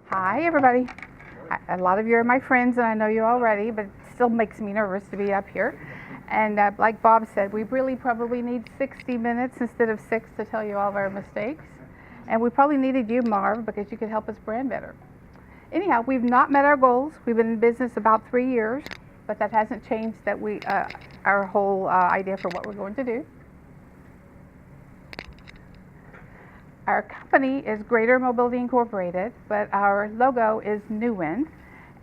Hi, everybody. A lot of you are my friends, and I know you already, but it still makes me nervous to be up here. And like Bob said, we really probably need 60 minutes instead of 6 to tell you all of our mistakes. And we probably needed you, Marv, because you could help us brand better. Anyhow, we've not met our goals. We've been in business about 3 years, but that hasn't changed that our whole idea for what we're going to do. Our company is Greater Mobility Incorporated, but our logo is New Wind,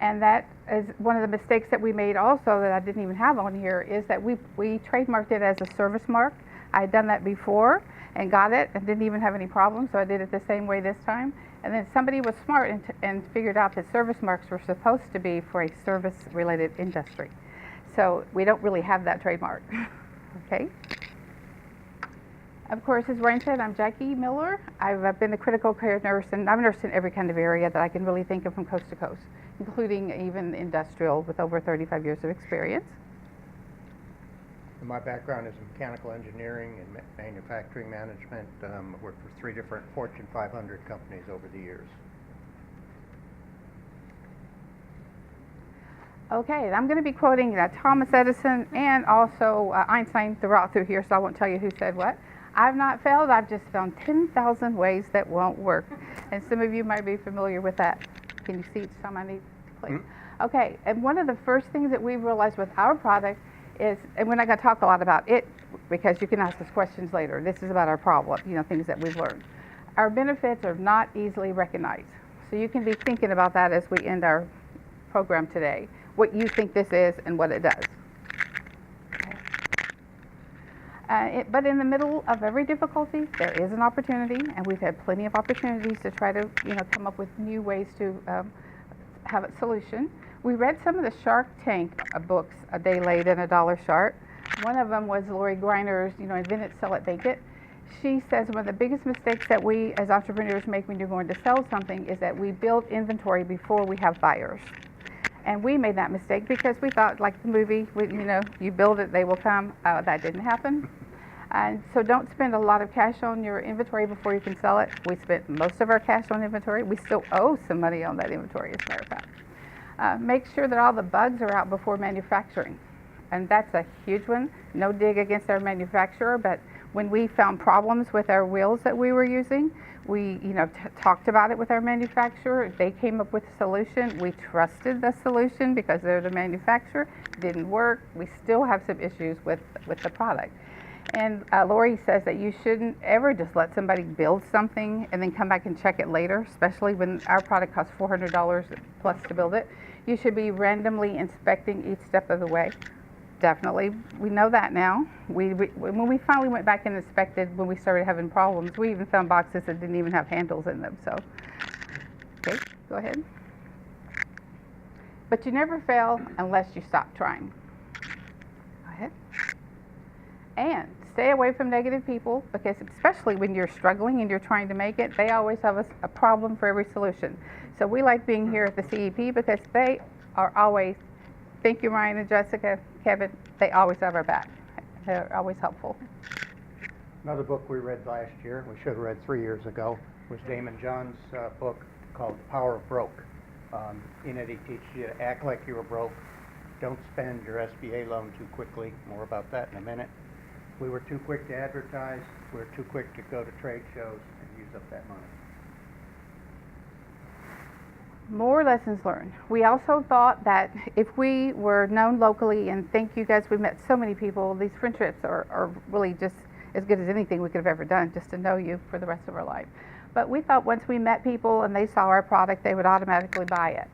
and that is one of the mistakes that we made also that I didn't even have on here, is that we trademarked it as a service mark. I had done that before and got it and didn't even have any problems, so I did it the same way this time. And then somebody was smart and figured out that service marks were supposed to be for a service-related industry. So we don't really have that trademark, okay? Of course, as Ryan said, I'm Jackie Miller. I've been a critical care nurse, and I've nursed in every kind of area that I can really think of from coast to coast, including even industrial with over 35 years of experience. And my background is in mechanical engineering and manufacturing management. I've worked for 3 different Fortune 500 companies over the years. Okay, I'm going to be quoting Thomas Edison and also Einstein throughout through here, so I won't tell you who said what. I've not failed, I've just found 10,000 ways that won't work. And some of you might be familiar with that. Can you see each time I need to click? Mm-hmm. Okay, and one of the first things that we realized with our product is, and we're not going to talk a lot about it because you can ask us questions later. This is about our problem, things that we've learned. Our benefits are not easily recognized. So you can be thinking about that as we end our program today, what you think this is and what it does. But in the middle of every difficulty, there is an opportunity, and we've had plenty of opportunities to try to, come up with new ways to have a solution. We read some of the Shark Tank books, A Day Late and A Dollar Short. One of them was Lori Greiner's, Invent It, Sell It, Bake It. She says one of the biggest mistakes that we as entrepreneurs make when you're going to sell something is that we build inventory before we have buyers. And we made that mistake because we thought, like the movie, you build it, they will come. That didn't happen. And so don't spend a lot of cash on your inventory before you can sell it. We spent most of our cash on inventory. We still owe some money on that inventory, as a matter of fact. Make sure that all the bugs are out before manufacturing. And that's a huge one. No dig against our manufacturer, but when we found problems with our wheels that we were using, we talked about it with our manufacturer. They came up with a solution. We trusted the solution because they're the manufacturer. Didn't work. We still have some issues with the product. And Lori says that you shouldn't ever just let somebody build something and then come back and check it later, especially when our product costs $400 plus to build it. You should be randomly inspecting each step of the way. Definitely, we know that now. When we finally went back and inspected, when we started having problems, we even found boxes that didn't even have handles in them. So, okay, go ahead. But you never fail unless you stop trying. Go ahead. And stay away from negative people, because especially when you're struggling and you're trying to make it, they always have a problem for every solution. So we like being here at the CEP because they are always, thank you Ryan and Jessica, Kevin, they always have our back. They're always helpful. Another book we read last year, we should have read 3 years ago, was Damon John's book called The Power of Broke. In it he teaches you to act like you were broke. Don't spend your SBA loan too quickly. More about that in a minute. We were too quick to advertise. We were too quick to go to trade shows and use up that money. More lessons learned. We also thought that if we were known locally, and thank you guys, we've met so many people, these friendships are really just as good as anything we could have ever done, just to know you for the rest of our life. But we thought once we met people and they saw our product, they would automatically buy it.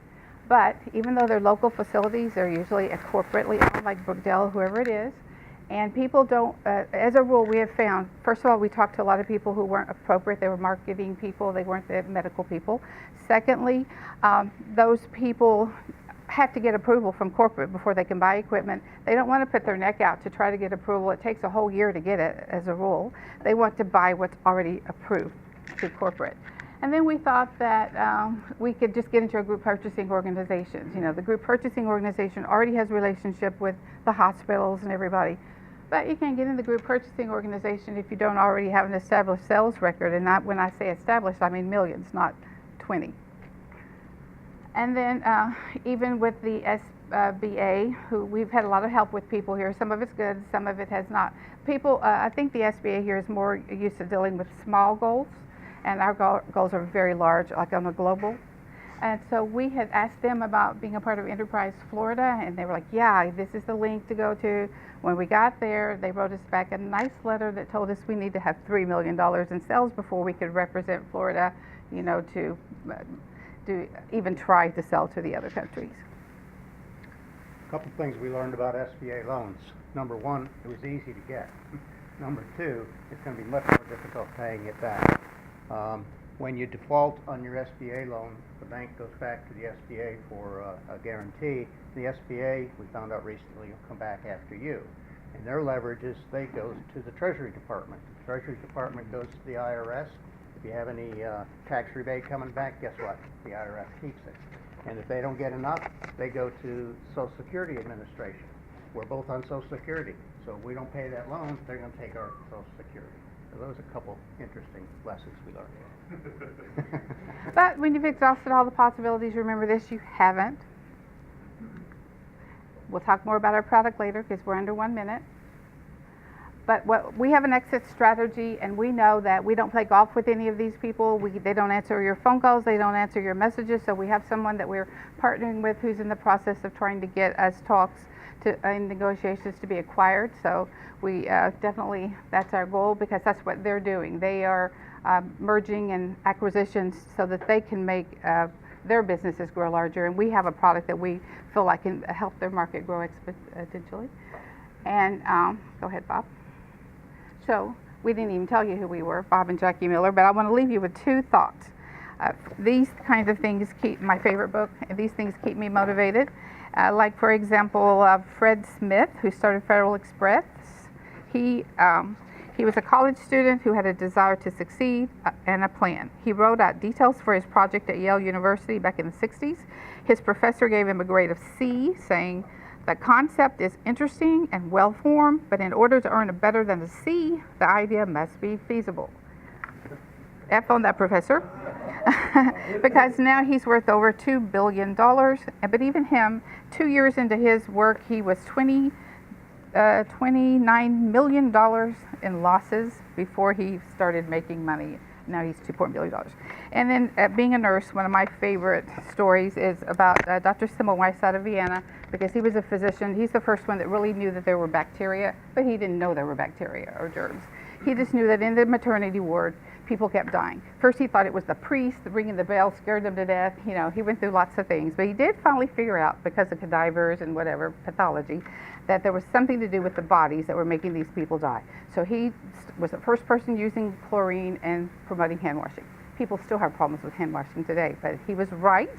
But even though they're local facilities, they're usually corporately owned, like Brookdale, whoever it is. And people don't, as a rule, we have found, first of all, we talked to a lot of people who weren't appropriate. They were marketing people. They weren't the medical people. Secondly, those people have to get approval from corporate before they can buy equipment. They don't want to put their neck out to try to get approval. It takes a whole year to get it, as a rule. They want to buy what's already approved through corporate. And then we thought that we could just get into a group purchasing organizations. The group purchasing organization already has a relationship with the hospitals and everybody. But you can't get in the group purchasing organization if you don't already have an established sales record. And when I say established, I mean millions, not 20. And then even with the SBA, who we've had a lot of help with people here. Some of it's good, some of it has not. People, I think the SBA here is more used to dealing with small goals, and our goals are very large, like on a global. And so we had asked them about being a part of Enterprise Florida, and they were like, yeah, this is the link to go to. When we got there, they wrote us back a nice letter that told us we need to have $3 million in sales before we could represent Florida, you know, to even try to sell to the other countries. A couple things we learned about SBA loans. Number one, it was easy to get. Number two, it's going to be much more difficult paying it back. When you default on your SBA loan, the bank goes back to the SBA for a guarantee. The SBA, we found out recently, will come back after you. And their leverage is they go to the Treasury Department. The Treasury Department goes to the IRS. If you have any tax rebate coming back, guess what? The IRS keeps it. And if they don't get enough, they go to Social Security Administration. We're both on Social Security. So if we don't pay that loan, they're going to take our Social Security. So those are a couple interesting lessons we learned. But when you've exhausted all the possibilities, remember this, you haven't. We'll talk more about our product later because we're under 1 minute. But we have an exit strategy, and we know that we don't play golf with any of these people. They don't answer your phone calls, they don't answer your messages, so we have someone that we're partnering with who's in the process of trying to get us talks in negotiations to be acquired. So we definitely, that's our goal because that's what they're doing. They are merging and acquisitions so that they can make their businesses grow larger, and we have a product that we feel like can help their market grow exponentially. And go ahead, Bob. So we didn't even tell you who we were, Bob and Jackie Miller, but I want to leave you with two thoughts. These kinds of things keep my favorite book, and these things keep me motivated. Like, for example, Fred Smith, who started Federal Express. He was a college student who had a desire to succeed and a plan. He wrote out details for his project at Yale University back in the 60s. His professor gave him a grade of C, saying, "The concept is interesting and well-formed, but in order to earn a better than a C, the idea must be feasible." F on that professor. Because now he's worth over $2 billion. But even him, 2 years into his work, he was $29 million in losses before he started making money. Now he's $2 billion. And then being a nurse, one of my favorite stories is about Dr. Semmelweis out of Vienna, because he was a physician. He's the first one that really knew that there were bacteria, but he didn't know there were bacteria or germs. He just knew that in the maternity ward, people kept dying. First he thought it was the priest ringing the bell, scared them to death. You know, he went through lots of things, but he did finally figure out, because of cadavers and whatever pathology, that there was something to do with the bodies that were making these people die. So he was the first person using chlorine and promoting hand washing. People still have problems with hand washing today, but he was right.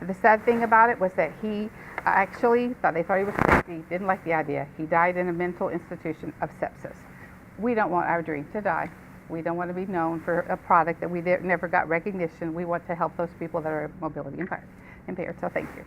The sad thing about it was that he actually they thought he was crazy, didn't like the idea. He died in a mental institution of sepsis. We don't want our dream to die. We don't want to be known for a product that we never got recognition. We want to help those people that are mobility impaired. So thank you.